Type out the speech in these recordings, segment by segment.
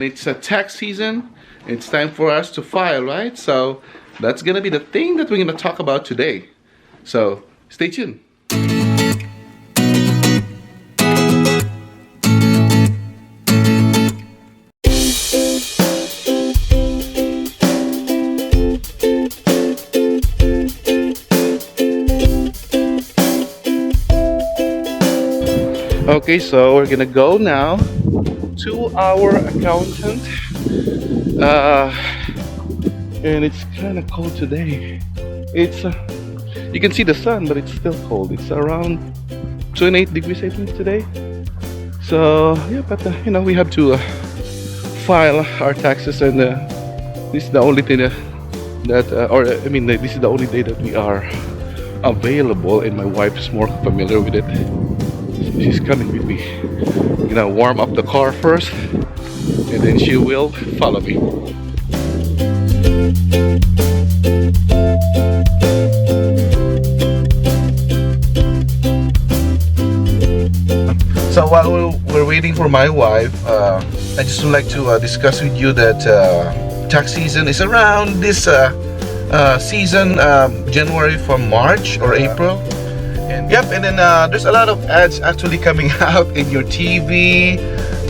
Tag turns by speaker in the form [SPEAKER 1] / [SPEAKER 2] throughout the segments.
[SPEAKER 1] It's a tax season. It's time for us to file, right? So that's gonna be the thing that we're gonna talk about today. So stay tuned. Okay, so we're gonna go now to our accountant. And it's kind of cold today. It's you can see the sun, but it's still cold. It's around 28 degrees, I think, today. So yeah, but we have to file our taxes, and this is the only thing this is the only day that we are available, and my wife is more familiar with it. She's coming with me. I'm gonna warm up the car first, and then she will follow me. So while we're waiting for my wife, I just would like to discuss with you that tax season is around this season, January from March or April. And then there's a lot of ads actually coming out in your TV,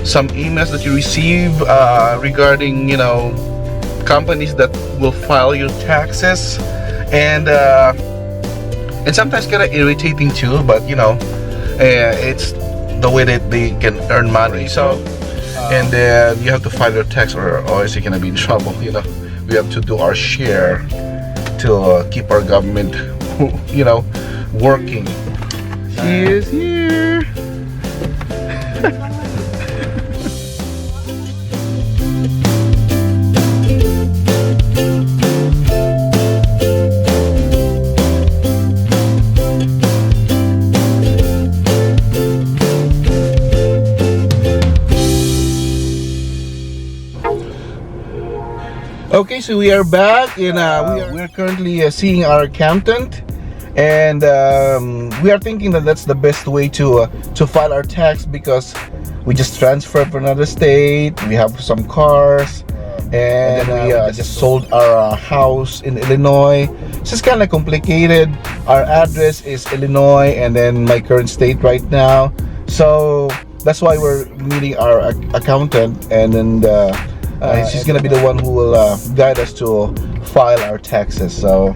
[SPEAKER 1] some emails that you receive regarding companies that will file your taxes, and sometimes kind of irritating too, but it's the way that they can earn money. So and then you have to file your tax, or else you're gonna be in trouble. We have to do our share to keep our government working. She is here. Okay, so we are back, and we are currently seeing our accountant, and we are thinking that that's the best way to file our tax, because we just transferred from another state. We have some cars, and we just sold our house in Illinois. So it's kind of complicated. Our address is Illinois, and then my current state right now. So that's why we're meeting our accountant, and then she's gonna be the one who will guide us to file our taxes. So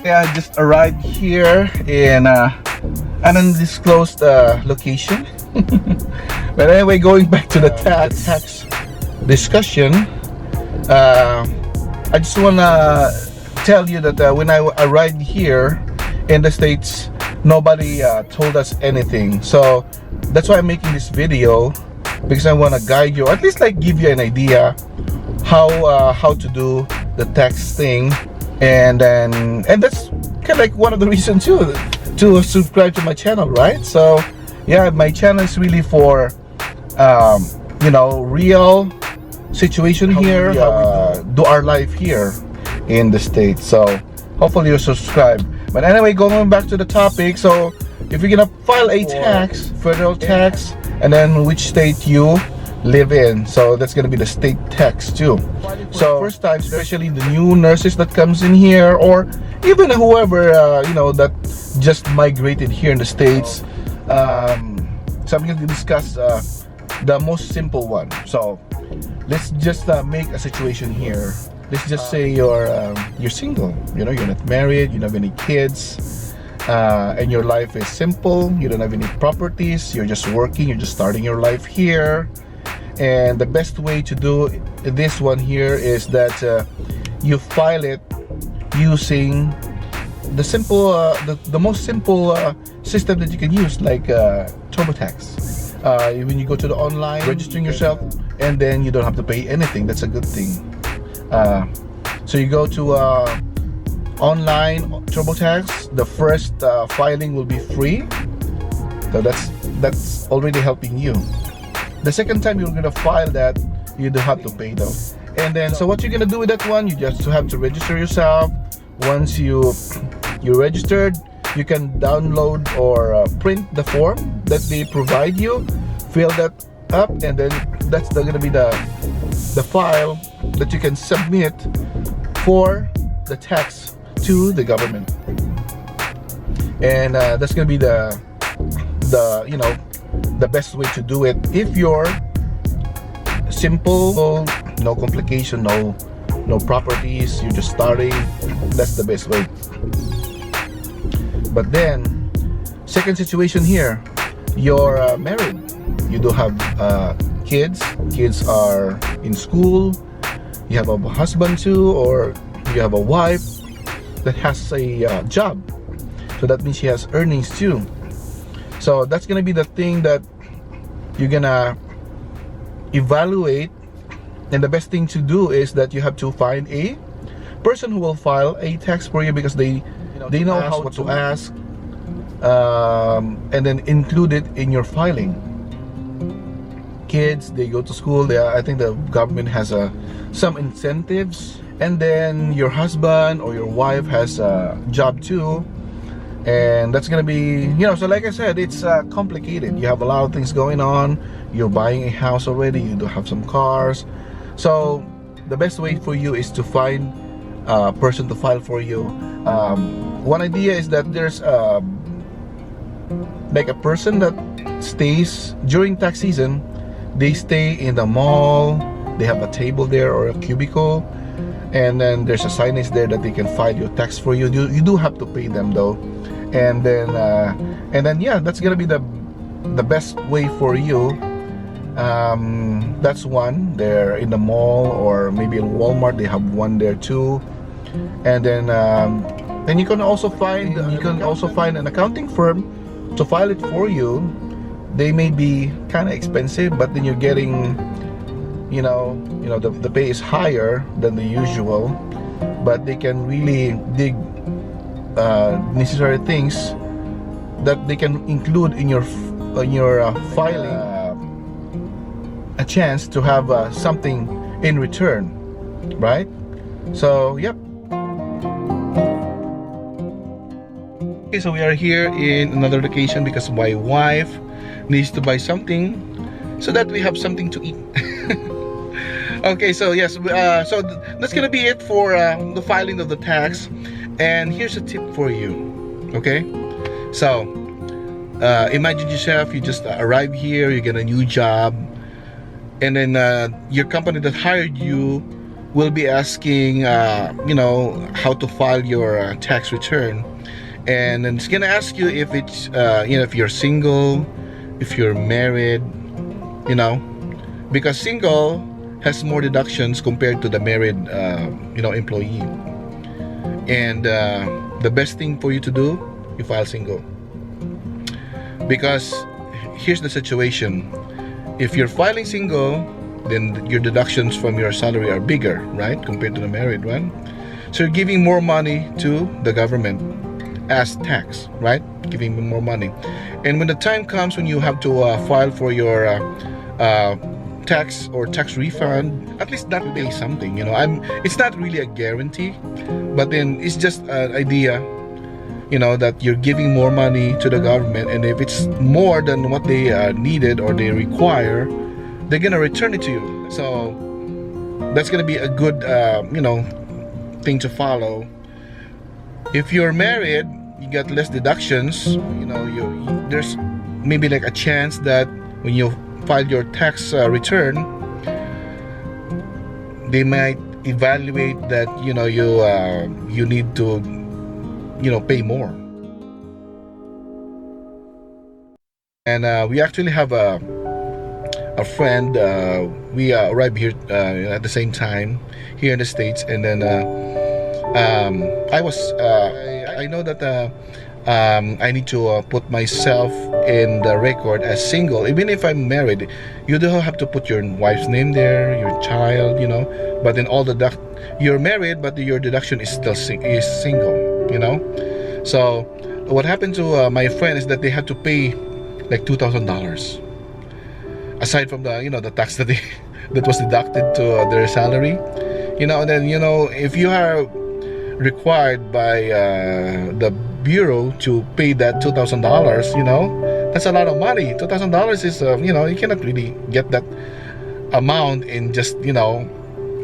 [SPEAKER 1] I just arrived here in an undisclosed location. But anyway, going back to the tax discussion, I just want to tell you that when I arrived here in the States, nobody told us anything. So that's why I'm making this video, because I want to guide you, or at least give you an idea how to do the tax thing. And that's kind of one of the reasons too to subscribe to my channel, right? So yeah, my channel is really for real situation here, do our life here in the States. So hopefully you subscribe. But anyway, going back to the topic, so if you're gonna file a tax, federal tax, and then which state you live in, so that's gonna be the state tax too. So first time, especially the new nurses that comes in here, or even whoever that just migrated here in the States, so I'm gonna discuss the most simple one. So let's just make a situation here. Let's just say you're single. You're not married. You don't have any kids, and your life is simple. You don't have any properties. You're just working. You're just starting your life here. And the best way to do this one here is that you file it using the simple, the most simple system that you can use, like TurboTax. When you go to the online, registering yourself, and then you don't have to pay anything. That's a good thing. So you go to online TurboTax. The first filing will be free, so that's already helping you. The second time you're gonna file that, you don't have to pay though. And then, so what you're gonna do with that one, you just have to register yourself. Once you're registered, you can download or print the form that they provide you, fill that up, and then that's gonna be the file that you can submit for the tax to the government. And that's gonna be the you know, the best way to do it. If you're simple, no complication, no properties, you're just starting, that's the best way. But then, second situation here, you're married, you do have kids are in school, you have a husband too, or you have a wife that has a job, so that means she has earnings too. So that's gonna be the thing that you're gonna evaluate. And the best thing to do is that you have to find a person who will file a tax for you, because they know how to ask, and then include it in your filing. Kids, they go to school, I think the government has some incentives. And then your husband or your wife has a job too, and that's gonna be, you know, so like I said, it's complicated. You have a lot of things going on. You're buying a house already, you do have some cars. So the best way for you is to find a person to file for you. One idea is that there's like a person that stays during tax season. They stay in the mall, they have a table there or a cubicle, and then there's a signage there that they can file your tax for you. You do have to pay them though. And then yeah, that's gonna be the best way for you. That's one. They're in the mall, or maybe in Walmart, they have one there too. And then you can also find an accounting firm to file it for you. They may be kind of expensive, but then you're getting, you know the pay is higher than the usual, but they can really dig necessary things that they can include in your filing, a chance to have something in return, right? So yep. Okay, so we are here in another location because my wife needs to buy something so that we have something to eat. Okay, so yes, so that's gonna be it for the filing of the tax. And here's a tip for you. Okay, so imagine yourself, you just arrive here, you get a new job, and then your company that hired you will be asking how to file your tax return. And then it's gonna ask you if it's if you're single, if you're married, because single has more deductions compared to the married employee. And the best thing for you to do, you file single, because here's the situation. If you're filing single, then your deductions from your salary are bigger, right, compared to the married one. So you're giving more money to the government as tax, right? Giving them more money. And when the time comes when you have to file for your tax or tax refund, at least that pay something. It's not really a guarantee, but then it's just an idea, that you're giving more money to the government, and if it's more than what they needed or they require, they're gonna return it to you. So that's gonna be a good thing to follow. If you're married, you get less deductions. There's maybe like a chance that when you file your tax return, they might evaluate that you need to pay more. And we actually have a friend. We arrived here at the same time here in the States, and then I know that I need to put myself in the record as single. Even if I'm married, you do have to put your wife's name there, your child, but then you're married, but your deduction is still single, So what happened to my friend is that they had to pay like $2,000 aside from the the tax that that was deducted to their salary. You know, and then, you know, if you are required by the bureau to pay that $2,000, you know, that's a lot of money. $2,000 is, you know, you cannot really get that amount in just, you know,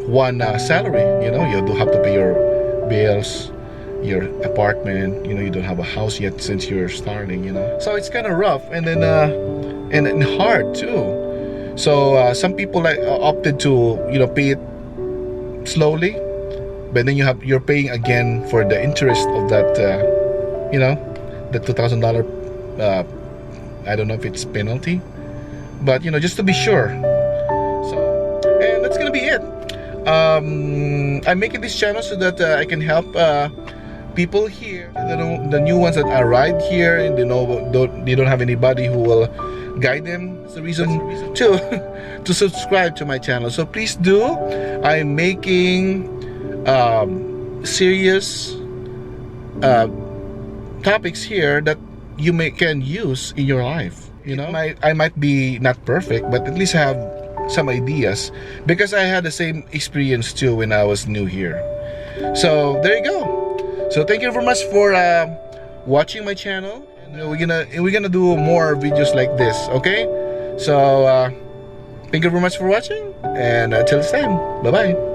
[SPEAKER 1] one salary. You know, you do have to pay your bills, your apartment. You know, you don't have a house yet since you're starting, you know, so it's kind of rough, and then hard too. So some people like opted to, you know, pay it slowly, but then you're paying again for the interest of that you know, the $2,000 I don't know if it's penalty, but you know, just to be sure. So, and that's gonna be it. I'm making this channel so that I can help people here, the new ones that arrived here and they don't have anybody who will guide them. It's the reason to subscribe to my channel. So please do. I'm making serious topics here that you can use in your life. You know, I might be not perfect, but at least I have some ideas, because I had the same experience too when I was new here. So there you go. So thank you very much for watching my channel, and we're gonna do more videos like this. Okay, so thank you very much for watching, and until next time, bye bye.